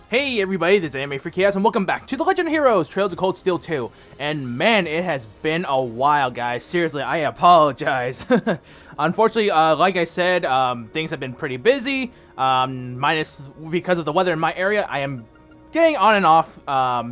Hey everybody, this is AnimefreakChaos and welcome back to the Legend of Heroes Trails of Cold Steel 2. And man, it has been a while, guys. Seriously, I apologize. Unfortunately, like I said, things have been pretty busy. Minus because of the weather in my area, I am getting on and off,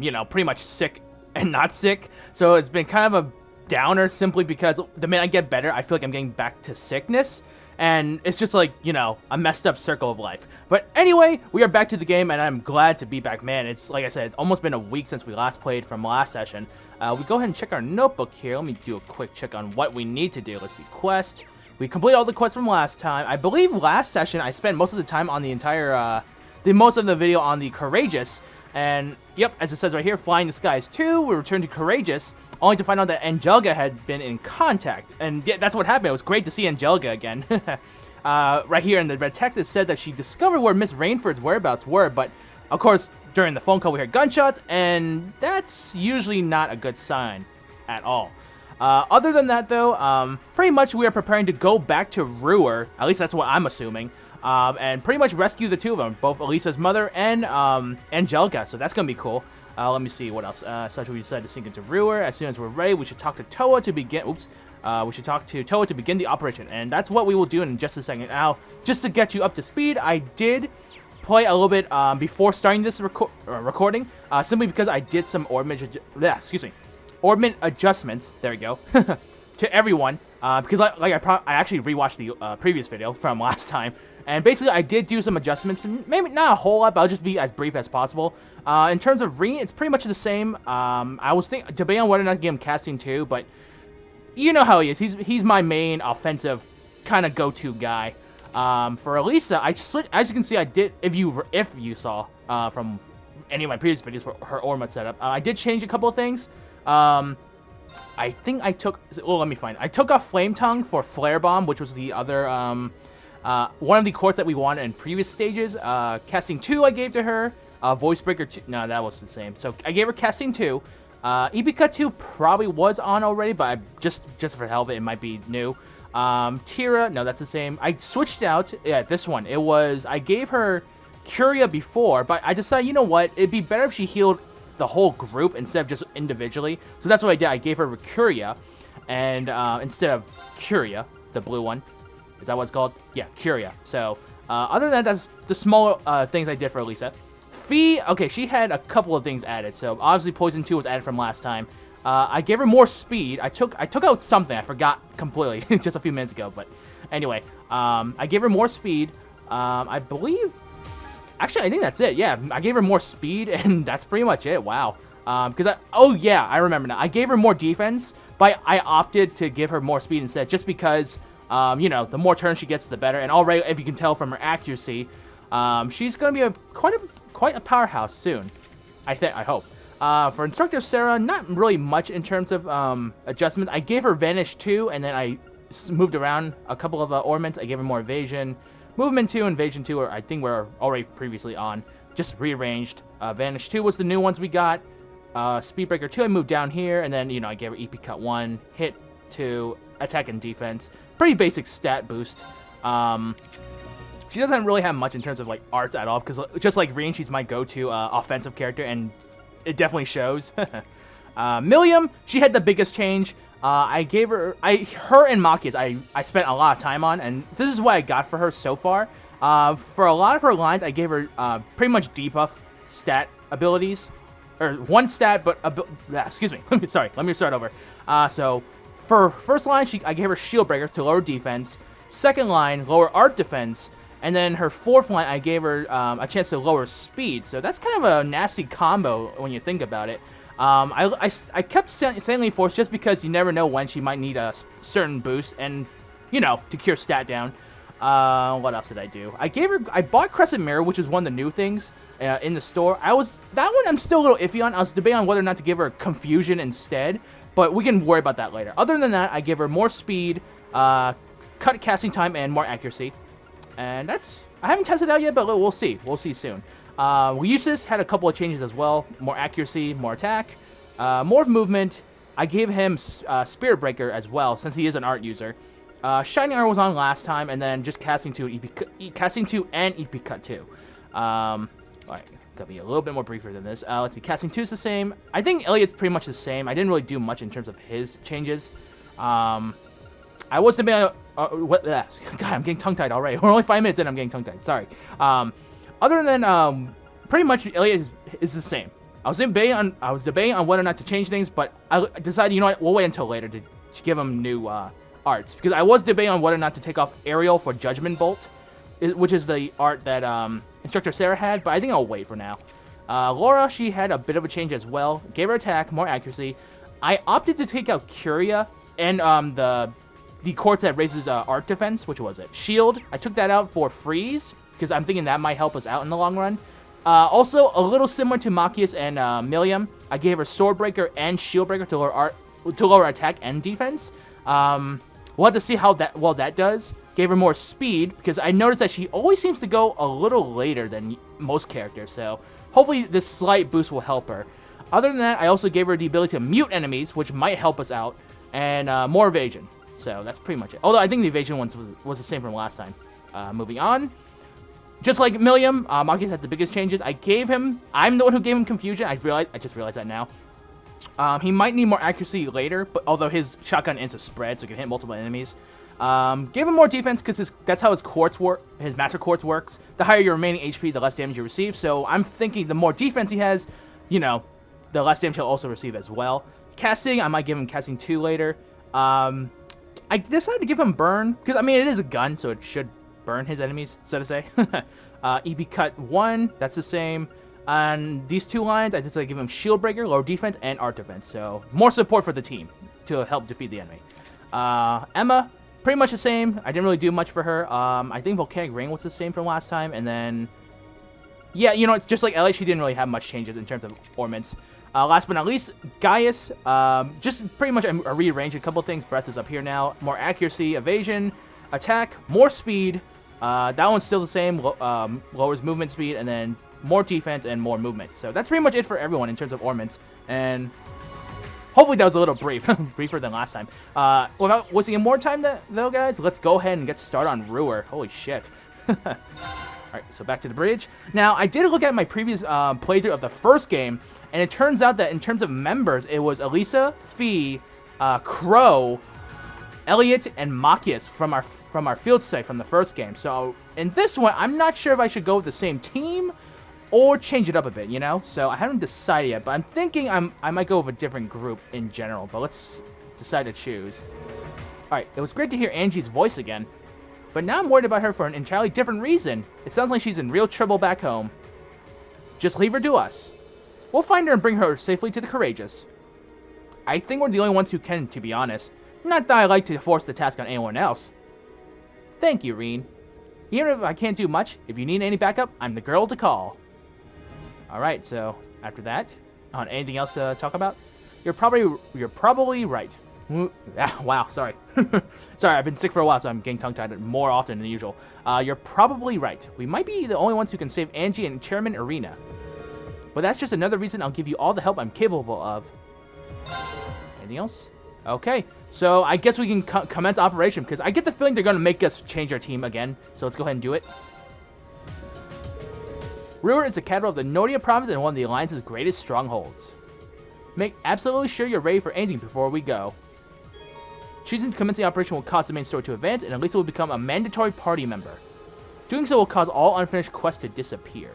you know, pretty much sick and not sick. So it's been kind of a downer simply because the minute I get better, I feel like I'm getting back to sickness. And it's just like, you know, a messed up circle of life. But anyway, we are back to the game, and I'm glad to be back, man. It's, like I said, it's almost been a week since we last played from last session. We go ahead and check our notebook here. Let me do a quick check on what we need to do. Let's see, quest. We completed all the quests from last time. I believe last session I spent most of the time on the entire, most of the video on the Courageous. And, yep, as it says right here, Flying the Skies 2, we returned to Courageous, only to find out that Angelica had been in contact. And yeah, that's what happened. It was great to see Angelica again. Right here in the red text, it said that she discovered where Miss Rainford's whereabouts were, but of course, during the phone call, we heard gunshots, and that's usually not a good sign at all. Other than that, though, pretty much we are preparing to go back to Roer. At least that's what I'm assuming. And pretty much rescue the two of them, both Alisa's mother and Angelica, so that's going to be cool. Let me see what else. Such we decided to sink into Roer. As soon as we're ready, we should talk to Toa to begin. Oops. We should talk to Toa to begin the operation, and that's what we will do in just a second. Now, just to get you up to speed, I did play a little bit before starting this recording, simply because I did some orbment adjustments. There we go. To everyone, because I actually rewatched the previous video from last time, and basically I did do some adjustments, and maybe not a whole lot, but I'll just be as brief as possible. In terms of Reen, it's pretty much the same. I was debating on whether or not to give him casting too, but you know how he is. He's my main offensive kind of go-to guy. For Alisa, as you can see, I did. If you saw from any of my previous videos for her Orma setup, I did change a couple of things. I think I took. Oh, let me find. I took off Flame Tongue for Flare Bomb, which was the other one of the quartz that we wanted in previous stages. Casting 2 I gave to her. Voice Breaker 2. No, that was the same. So I gave her Casting 2. EP Cut 2 probably was on already, but just for hell of it, it might be new. Tira, no, that's the same. I switched out, yeah, this one. It was, I gave her Curia before, but I decided, you know what, it'd be better if she healed the whole group instead of just individually. So that's what I did. I gave her Curia, and instead of Curia, the blue one. Is that what it's called? Yeah, Curia. So, other than that, that's the small things I did for Alisa. Fee, okay, she had a couple of things added. So obviously Poison 2 was added from last time. I gave her more speed. I took out something. I forgot completely just a few minutes ago. But anyway, I gave her more speed. I believe, actually, I think that's it. Yeah, I gave her more speed, and that's pretty much it. Wow. Oh yeah, I remember now. I gave her more defense, but I opted to give her more speed instead, just because, you know, the more turns she gets, the better. And already, if you can tell from her accuracy, she's gonna be quite a powerhouse soon. I hope. For Instructor Sarah, not really much in terms of adjustments. I gave her Vanish 2, and then I moved around a couple of ornaments. I gave her more Evasion. Movement 2 and Evasion 2 I think were already previously on. Just rearranged. Vanish 2 was the new ones we got. Speedbreaker 2 I moved down here, and then, you know, I gave her EP Cut 1, Hit 2, Attack and Defense. Pretty basic stat boost. She doesn't really have much in terms of, like, arts at all, because just like Reen, she's my go-to offensive character, and it definitely shows. Milliam, she had the biggest change. I gave her, her and Maki's, I spent a lot of time on, and this is what I got for her so far. For a lot of her lines, I gave her pretty much debuff stat abilities, or one stat, but, excuse me, sorry, let me start over. So, for first line, I gave her Shield Breaker to lower defense. Second line, lower art defense. And then her fourth line, I gave her a chance to lower speed. So that's kind of a nasty combo when you think about it. I kept Saline Force just because you never know when she might need a certain boost. And, you know, to cure stat down. What else did I do? I bought Crescent Mirror, which is one of the new things in the store. that one I'm still a little iffy on. I was debating on whether or not to give her Confusion instead. But we can worry about that later. Other than that, I give her more speed, cut casting time, and more accuracy. And that's, I haven't tested it out yet, but we'll see. We'll see soon. Lucius had a couple of changes as well. More accuracy, more attack, more movement. I gave him Spirit Breaker as well, since he is an art user. Shining Armor was on last time, and then just Casting 2 and EP Cut 2. Alright, gotta be a little bit more briefer than this. Let's see, casting 2 is the same. I think Elliot's pretty much the same. I didn't really do much in terms of his changes. I was debating what? God, I'm getting tongue-tied already. We're only 5 minutes in, I'm getting tongue-tied. Sorry. Other than pretty much Elliot is the same. I was debating on whether or not to change things, but I decided, you know what, we'll wait until later to give him new arts, because I was debating on whether or not to take off Aerial for Judgment Bolt, which is the art that Instructor Sarah had, but I think I'll wait for now. Laura, she had a bit of a change as well. Gave her attack, more accuracy. I opted to take out Curia and the quartz that raises art defense. Which was it? Shield. I took that out for freeze, because I'm thinking that might help us out in the long run. Also, a little similar to Machias and Milliam, I gave her Swordbreaker and Shieldbreaker to lower attack and defense. We'll have to see how that does. Gave her more speed, because I noticed that she always seems to go a little later than most characters, so hopefully this slight boost will help her. Other than that, I also gave her the ability to mute enemies, which might help us out, and more evasion. So that's pretty much it. Although I think the evasion ones was the same from last time. Moving on. Just like Milliam, Machias had the biggest changes. I'm the one who gave him confusion. I just realized that now. He might need more accuracy later, but although his shotgun ends a spread, so he can hit multiple enemies. Gave him more defense because that's how his quartz his master quartz works. The higher your remaining HP, the less damage you receive. So I'm thinking the more defense he has, you know, the less damage he'll also receive as well. Casting, I might give him casting 2 later. I decided to give him burn because I mean it is a gun, so it should burn his enemies, so to say. EB cut 1, that's the same. On these 2 lines, I decided to give him shield breaker, low defense, and art defense. So more support for the team to help defeat the enemy. Emma, pretty much the same. I didn't really do much for her. I think Volcanic Ring was the same from last time. And then, yeah, you know, it's just like Ellie. She didn't really have much changes in terms of ornaments. Last but not least, Gaius. Just pretty much I rearranged a couple things. Breath is up here now. More accuracy, evasion, attack, more speed. That one's still the same. Lowers movement speed, and then more defense and more movement. So that's pretty much it for everyone in terms of ornaments. And hopefully that was a little briefer than last time. Without wasting any more time though, guys, let's go ahead and get started on Roer. Holy shit. Alright, so back to the bridge. Now, I did look at my previous playthrough of the first game, and it turns out that in terms of members, it was Alisa, Fee, Crow, Elliot, and Machias from our field site from the first game. So in this one, I'm not sure if I should go with the same team or change it up a bit, you know? So I haven't decided yet, but I'm thinking I might go with a different group in general, but let's decide to choose. Alright, it was great to hear Angie's voice again, but now I'm worried about her for an entirely different reason. It sounds like she's in real trouble back home. Just leave her to us. We'll find her and bring her safely to the Courageous. I think we're the only ones who can, to be honest. Not that I like to force the task on anyone else. Thank you, Reen. Even if I can't do much, if you need any backup, I'm the girl to call. Alright, so after that, anything else to talk about? You're probably right. Wow, sorry. Sorry, I've been sick for a while, so I'm getting tongue-tied more often than usual. You're probably right. We might be the only ones who can save Angie and Chairman Irina. But that's just another reason I'll give you all the help I'm capable of. Anything else? Okay, so I guess we can commence operation, because I get the feeling they're going to make us change our team again. So let's go ahead and do it. Roer is the capital of the Nordia province and one of the Alliance's greatest strongholds. Make absolutely sure you're ready for anything before we go. Choosing to commence the operation will cause the main story to advance, and Alisa will become a mandatory party member. Doing so will cause all unfinished quests to disappear.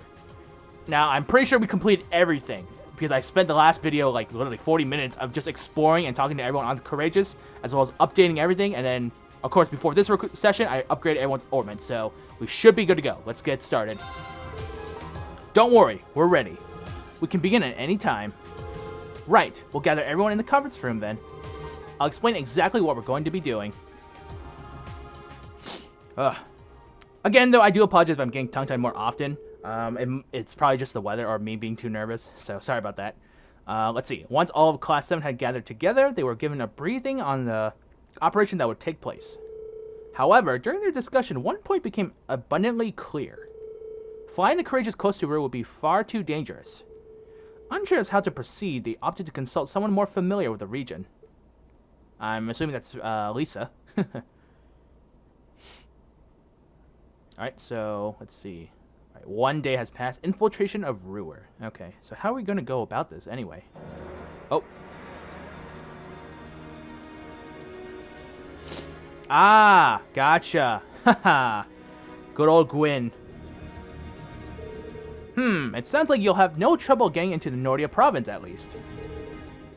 Now, I'm pretty sure we completed everything, because I spent the last video, like, literally 40 minutes of just exploring and talking to everyone on the Courageous, as well as updating everything, and then, of course, before this session, I upgraded everyone's ornaments, so we should be good to go. Let's get started. Don't worry, we're ready. We can begin at any time. Right, we'll gather everyone in the conference room then. I'll explain exactly what we're going to be doing. Again, though, I do apologize if I'm getting tongue-tied more often. It's probably just the weather or me being too nervous, so sorry about that. Let's see. Once all of Class 7 had gathered together, they were given a briefing on the operation that would take place. However, during their discussion, one point became abundantly clear. Flying the Courageous close to Roer would be far too dangerous. Unsure as how to proceed, they opted to consult someone more familiar with the region. I'm assuming that's Alisa. Alright, so let's see. Alright, Alright, 1 day has passed. Infiltration of Roer. Okay, so how are we going to go about this anyway? Oh. Ah, gotcha. Haha. Good old Gwyn. It sounds like you'll have no trouble getting into the Nordia province, at least.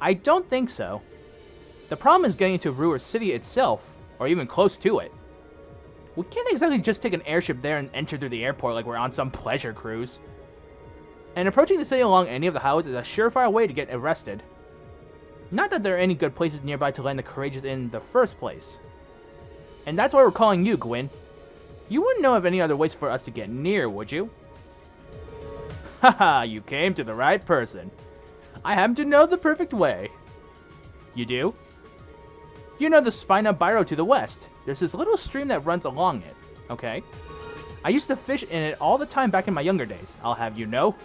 I don't think so. The problem is getting into Roer City itself, or even close to it. We can't exactly just take an airship there and enter through the airport like we're on some pleasure cruise. And approaching the city along any of the highways is a surefire way to get arrested. Not that there are any good places nearby to land the courageous in the first place. And that's why we're calling you, Gwyn. You wouldn't know of any other ways for us to get near, would you? Haha, you came to the right person. I happen to know the perfect way. You do? You know the Spina Byroad to the west. There's this little stream that runs along it. Okay. I used to fish in it all the time back in my younger days, I'll have you know.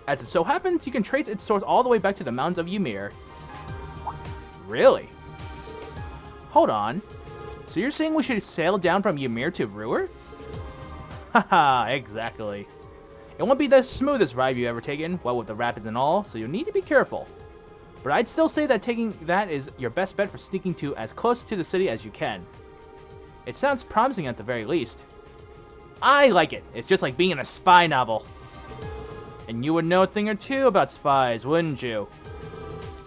As it so happens, you can trace its source all the way back to the mountains of Ymir. Really? Hold on. So you're saying we should sail down from Ymir to Roer? Haha, exactly. It won't be the smoothest ride you've ever taken, what with the rapids and all, so you'll need to be careful. But I'd still say that taking that is your best bet for sneaking to as close to the city as you can. It sounds promising at the very least. I like it. It's just like being in a spy novel. And you would know a thing or two about spies, wouldn't you?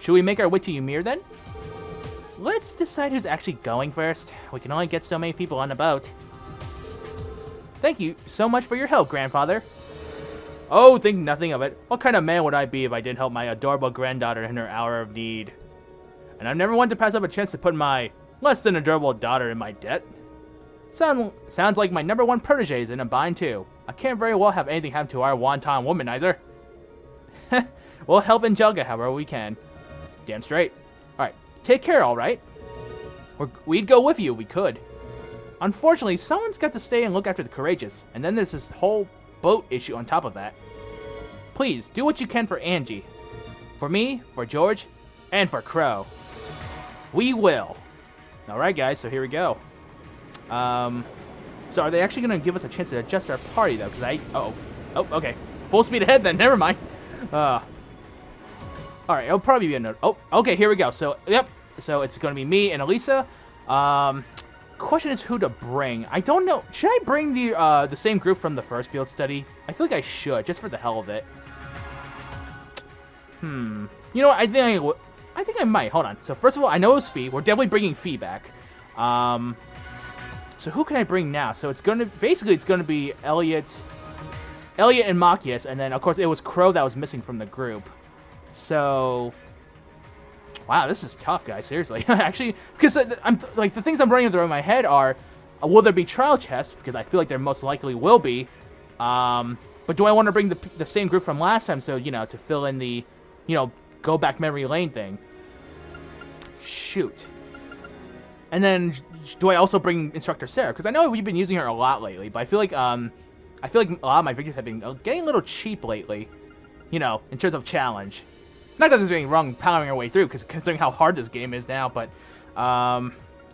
Should we make our way to Ymir then? Let's decide who's actually going first. We can only get so many people on the boat. Thank you so much for your help, grandfather. Oh, think nothing of it. What kind of man would I be if I didn't help my adorable granddaughter in her hour of need? And I've never wanted to pass up a chance to put my less than adorable daughter in my debt. Sounds like my #1 protege is in a bind too. I can't very well have anything happen to our wanton womanizer. We'll help Angelica however we can. Damn straight. Alright, take care, alright? We'd go with you if we could. Unfortunately, someone's got to stay and look after the courageous, and then there's this whole boat issue on top of that. Please, do what you can for Angie. For me, for George, and for Crow. We will. Alright guys, so here we go. So are they actually going to give us a chance to adjust our party though? Because oh, okay. Full speed ahead then, never mind. Alright, it'll probably be a note. Oh, okay, here we go. So, yep. So it's going to be me and Alisa. Question is who to bring. I don't know. Should I bring the same group from the first field study? I feel like I should, just for the hell of it. You know what? I think I might. Hold on. So first of all, I know it's Fee. We're definitely bringing Fee back. So who can I bring now? So it's going to it's going to be Elliot and Machias, and then of course it was Crow that was missing from the group. So. Wow, this is tough, guys. Seriously, actually, because I'm like the things I'm running through my head are, will there be trial chests? Because I feel like there most likely will be. But do I want to bring the same group from last time? So to fill in the, go back memory lane thing. Shoot. And then do I also bring Instructor Sarah? Because I know we've been using her a lot lately, but I feel like a lot of my videos have been getting a little cheap lately. In terms of challenge. Not that there's anything wrong powering our way through, because considering how hard this game is now, but,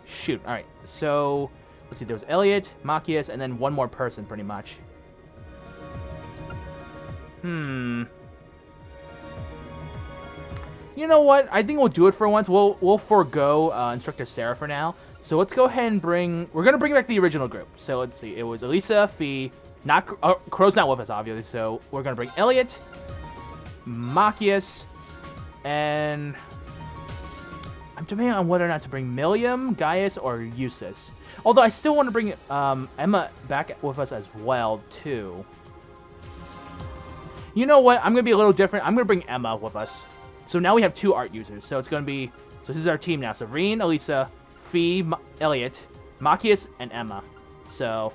shoot. Alright, so, let's see, there was Elliot, Machias, and then one more person, pretty much. You know what? I think we'll do it for once. We'll forego Instructor Sarah for now. So let's go ahead and we're going to bring back the original group. So let's see, it was Alisa, Fee, Crow's not with us, obviously, so we're going to bring Elliot, Machias, and I'm debating on whether or not to bring Milliam, Gaius, or Eustace. Although I still want to bring Emma back with us as well, too. You know what? I'm going to be a little different. I'm going to bring Emma with us. So now we have 2 art users. So it's going to be... So this is our team now. So Reen, Alisa, Fee, Elliot, Machias, and Emma. So...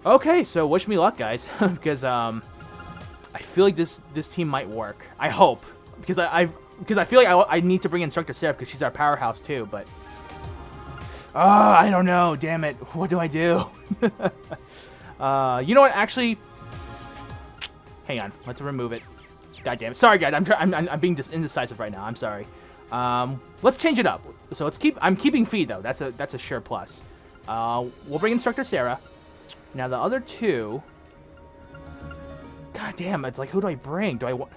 Okay, so wish me luck, guys. Because, I feel like this team might work. I hope. Because I feel like I need to bring Instructor Sarah because she's our powerhouse too, but I don't know, damn it. What do I do? You know what, actually hang on, let's remove it. God damn it. Sorry guys, I'm being indecisive right now. I'm sorry. Let's change it up. So I'm keeping Fee though. That's a sure plus. We'll bring Instructor Sarah. Now the other 2 God damn, it's like, who do I bring? Do I want...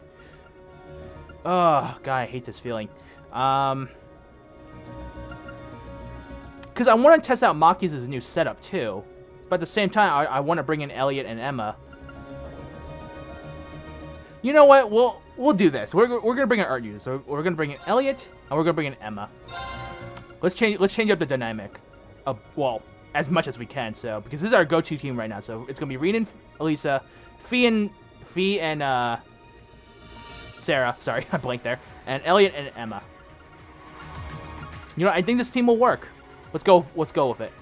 Oh, God, I hate this feeling. Because I want to test out Machias' new setup, too. But at the same time, I want to bring in Elliot and Emma. You know what? We'll do this. We're gonna bring in art users. So we're gonna bring in Elliot, and we're gonna bring in Emma. Let's change up the dynamic. Well, as much as we can. So because this is our go-to team right now. So it's gonna be Reed and Alisa, Fee and Sarah. Sorry, I blanked there. And Elliot and Emma. You know, I think this team will work. Let's go with it.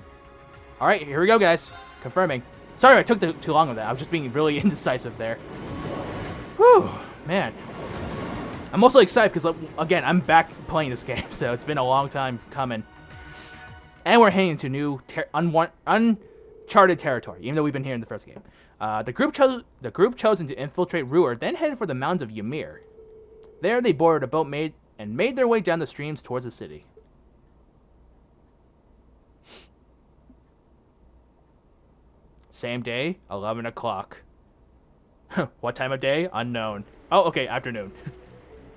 All right, here we go, guys. Confirming. Sorry, I took too long of that. I was just being really indecisive there. Whew, man. I'm also excited because, again, I'm back playing this game, so it's been a long time coming. And we're heading into new, uncharted territory, even though we've been here in the first game. The group chosen to infiltrate Roer then headed for the mountains of Ymir. There, they boarded a boat made their way down the streams towards the city. Same day, 11 o'clock. What time of day? Unknown. Oh, okay, afternoon.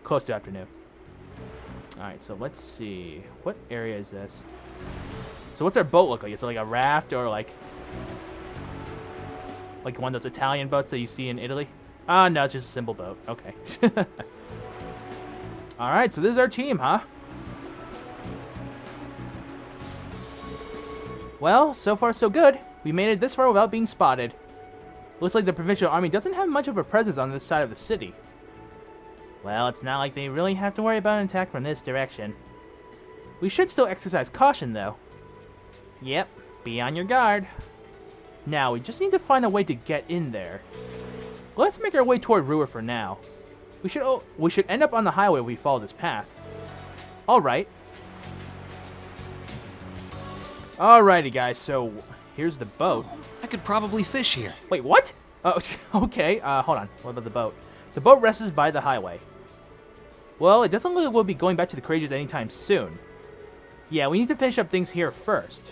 Close to afternoon. Alright, so let's see. What area is this? So what's our boat look like? It's like a raft or like one of those Italian boats that you see in Italy? Ah, no, it's just a simple boat. Okay. Alright, so this is our team, huh? Well, so far so good. We made it this far without being spotted. Looks like the provincial army doesn't have much of a presence on this side of the city. Well, it's not like they really have to worry about an attack from this direction. We should still exercise caution, though. Yep, be on your guard. Now, we just need to find a way to get in there. Let's make our way toward Roer for now. We should end up on the highway if we follow this path. Alright. Alrighty, guys, so here's the boat. I could probably fish here. Wait, what? Oh, okay. Hold on. What about the boat? The boat rests by the highway. Well, it doesn't look like we'll be going back to the Courageous anytime soon. Yeah, we need to finish up things here first.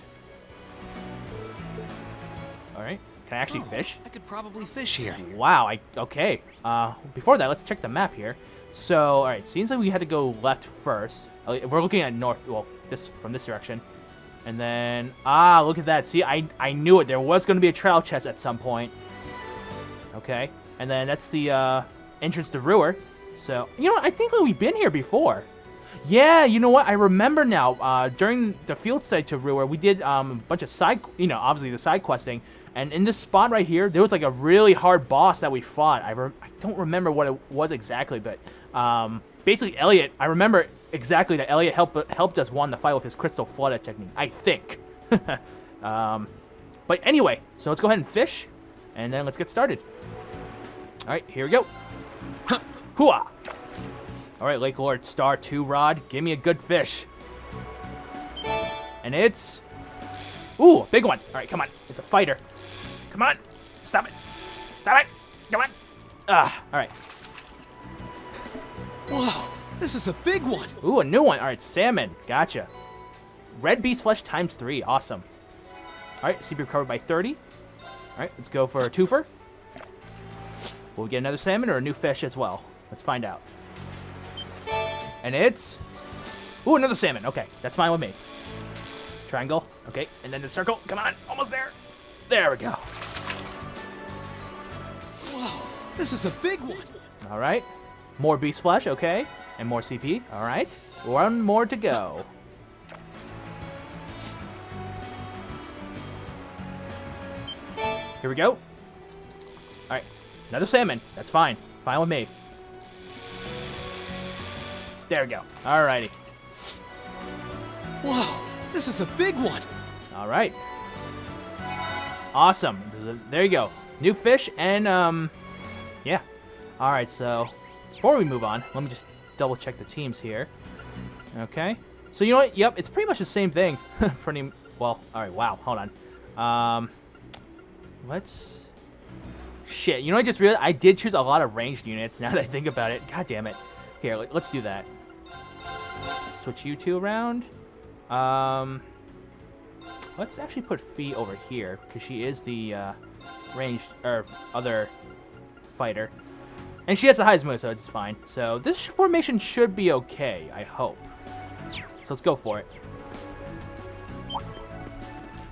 Alright. Can I actually fish? I could probably fish here. Wow, okay. Before that, let's check the map here. So, alright, seems like we had to go left first. We're looking at north, well, from this direction. And then, look at that. See, I knew it. There was going to be a trail chest at some point. Okay. And then that's the entrance to Roer. So, you know what? I think we've been here before. Yeah, you know what? I remember now. During the field study to Roer, we did a bunch of obviously the side questing. And in this spot right here, there was like a really hard boss that we fought. I don't remember what it was exactly, but basically Elliot, I remember exactly that Elliot helped us win the fight with his crystal flooded technique, I think. But anyway, so let's go ahead and fish, and then let's get started. All right, here we go. Hooah! All right, Lake Lord Star 2 rod, give me a good fish. And it's... Ooh, big one. All right, come on. It's a fighter. Come on. Stop it. Stop it. Come on. All right. Whoa, this is a big one. Ooh, a new one. All right, salmon. Gotcha. Red beast flesh times 3. Awesome. All right, CP recovered by 30. All right, let's go for a twofer. Will we get another salmon or a new fish as well? Let's find out. And it's... Ooh, another salmon. Okay, that's fine with me. Triangle. Okay, and then the circle. Come on, almost there. There we go. Whoa, this is a big one. All right. More beast flesh, okay. And more CP. All right. One more to go. Here we go. All right. Another salmon. That's fine. Fine with me. There we go. All righty. Whoa, this is a big one. All right. Awesome. There you go. New fish and, yeah. All right, so before we move on, let me just double check the teams here. Okay. So you know what? Yep, it's pretty much the same thing. Pretty well. All right. Wow. Hold on. Let's. Shit. You know, I just realized I did choose a lot of ranged units. Now that I think about it, god damn it. Here, let's do that. Switch you two around. Let's actually put Fee over here because she is the ranged or other fighter. And she has the highest move, so it's fine. So this formation should be okay, I hope. So let's go for it.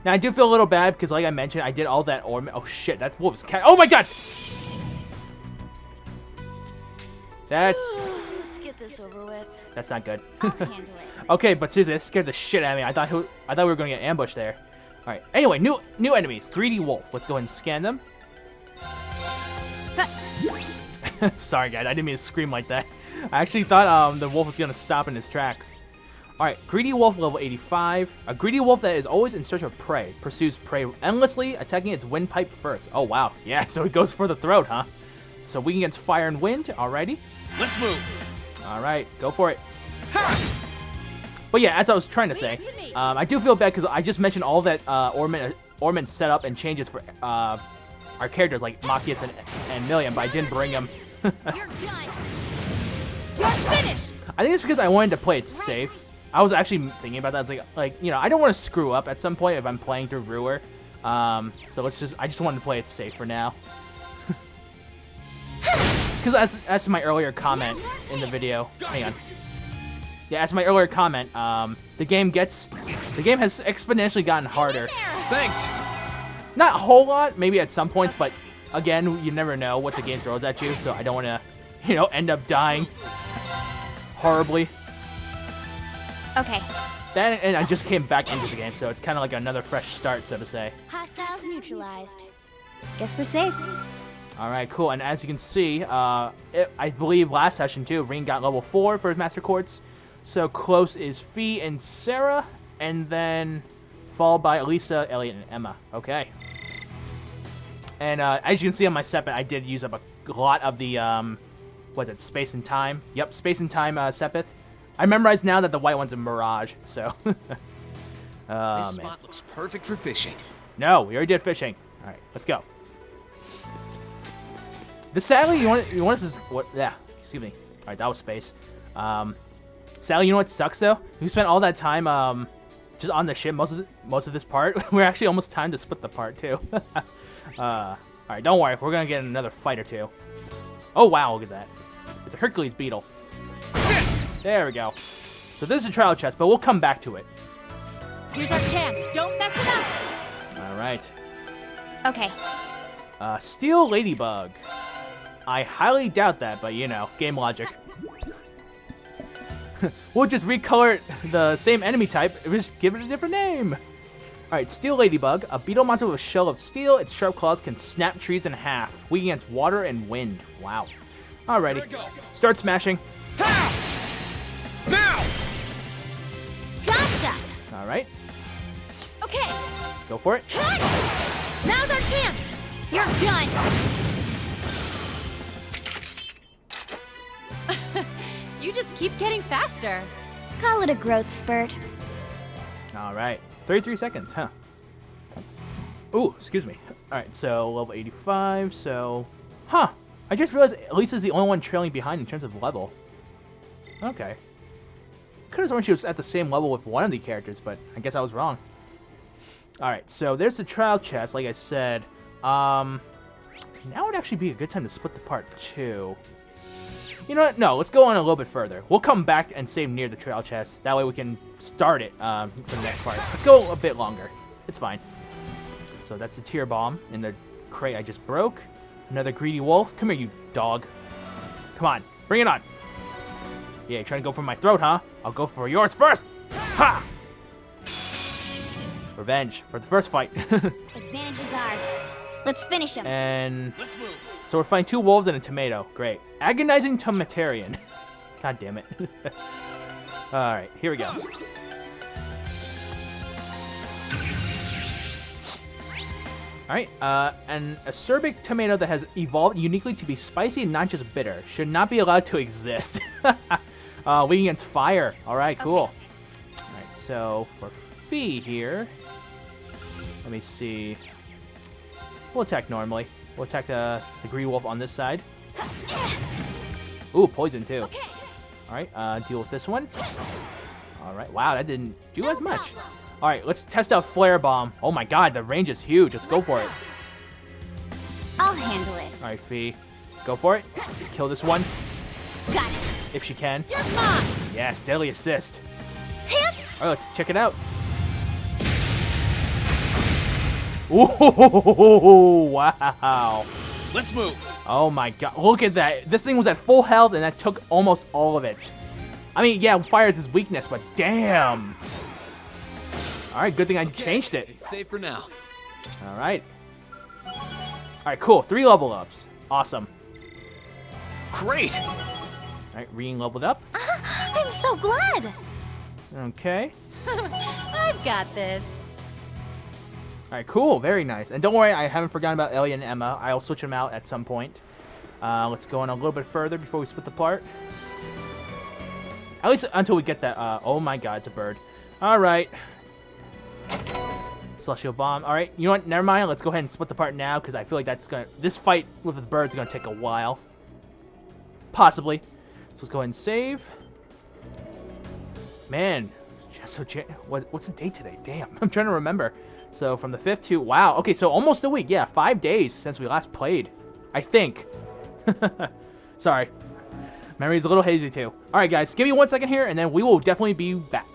Now, I do feel a little bad because, like I mentioned, I did all that ornament. Oh, shit, that wolf is cat. Oh, my God! That's... Let's get this over with. That's not good. I'll handle it. Okay, but seriously, that scared the shit out of me. I thought we were going to get ambushed there. All right. Anyway, new enemies. Greedy wolf. Let's go ahead and scan them. Sorry, guys. I didn't mean to scream like that. I actually thought the wolf was going to stop in his tracks. All right. Greedy wolf, level 85. A greedy wolf that is always in search of prey. Pursues prey endlessly, attacking its windpipe first. Oh, wow. Yeah, so it goes for the throat, huh? So weak against fire and wind. Alrighty. Let's move. All right. Go for it. But yeah, as I was trying to say, I do feel bad because I just mentioned all that ornament setup and changes for our characters like Machias and Million, but I didn't bring them. You're done. You're finished. I think it's because I wanted to play it safe. I was actually thinking about that. It's like you know, I don't want to screw up at some point if I'm playing through Roer. So I just wanted to play it safe for now. Because as to my earlier comment in the video, hang on. Yeah, as my earlier comment, the game has exponentially gotten harder. Thanks. Not a whole lot, maybe at some points, but again, you never know what the game throws at you, so I don't want to, you know, end up dying horribly. Okay. Then, and I just came back into the game, so it's kind of like another fresh start, so to say. Hostiles neutralized. Guess we're safe. All right, cool. And as you can see, I believe last session too, Ring got level 4 for his Master Quartz. So close is Fee and Sarah, and then followed by Alisa, Elliot, and Emma. Okay. And as you can see on my Sepith, I did use up a lot of the, what's it, Space and Time? Yep, Space and Time Sepith. I memorized now that the white one's a Mirage, so. This spot looks perfect for fishing. No, we already did fishing. All right, let's go. Sadly, you want this? What? Yeah, excuse me. All right, that was space. Sadly, you know what sucks though? We spent all that time just on the ship most of this part. We're actually almost time to split the part too. All right, don't worry. We're gonna get another fight or two. Oh wow, look at that. It's a Hercules beetle. There we go. So this is a trial chest, but we'll come back to it. Here's our chance. Don't mess it up. All right. Okay. Steel ladybug. I highly doubt that, but you know, game logic. We'll just recolor the same enemy type, just give it a different name. Alright, Steel Ladybug, a beetle monster with a shell of steel. Its sharp claws can snap trees in half, weak against water and wind. Wow. Alrighty. Start smashing. Now! Gotcha. Alright. Okay. Go for it. Cut! Now's our chance. You're done. You just keep getting faster. Call it a growth spurt. Alright. 33 seconds, huh? Ooh, excuse me. Alright, so level 85, so... Huh! I just realized Alisa's the only one trailing behind in terms of level. Okay. Could have sworn she was at the same level with one of the characters, but I guess I was wrong. Alright, so there's the trial chest, like I said. Now would actually be a good time to split the part too. You know what? No, let's go on a little bit further. We'll come back and save near the trail chest. That way we can start it for the next part. Let's go a bit longer. It's fine. So that's the tear bomb in the crate I just broke. Another greedy wolf. Come here, you dog. Come on, bring it on. Yeah, you're trying to go for my throat, huh? I'll go for yours first. Ha! Revenge for the first fight. Advantage is ours. Let's finish him. And Let's move. so we're fighting 2 wolves and a tomato. Great. Agonizing Tomatarian. God damn it. Alright, here we go. Alright, an acerbic tomato that has evolved uniquely to be spicy and not just bitter. Should not be allowed to exist. Weak against fire. Alright, cool. Alright, so for Fee here, let me see. We'll attack normally. We'll attack the green wolf on this side. Ooh, poison too. Okay. Alright, deal with this one. Alright, wow, that didn't do as much. Alright, let's test out Flare Bomb. Oh my god, the range is huge. Let's go for it. I'll handle it. Alright, Fee. Go for it. Kill this one. Got it. If she can. You're mine. Yes, deadly assist. Hit. All right, let's check it out. Ooh, wow. Let's move. Oh my god, look at that. This thing was at full health and that took almost all of it. I mean, yeah, fire is his weakness, but damn. All right, good thing I changed it. It's safe for now. All right. All right, cool. 3 level ups. Awesome. Great. All right, Reen leveled up. I'm so glad. Okay. I've got this. All right, cool. Very nice. And don't worry, I haven't forgotten about Ellie and Emma. I'll switch them out at some point. Let's go on a little bit further before we split the part. At least until we get that. Oh my god, it's a bird. All right. Celestial Bomb. All right, you know what? Never mind. Let's go ahead and split the part now because I feel like this fight with the birds is going to take a while. Possibly. So let's go ahead and save. Man. So, what's the date today? Damn. I'm trying to remember. So, from the 5th to... Wow. Okay, so almost a week. Yeah, 5 days since we last played. I think. Sorry. Memory's a little hazy, too. All right, guys. Give me 1 second here, and then we will definitely be back.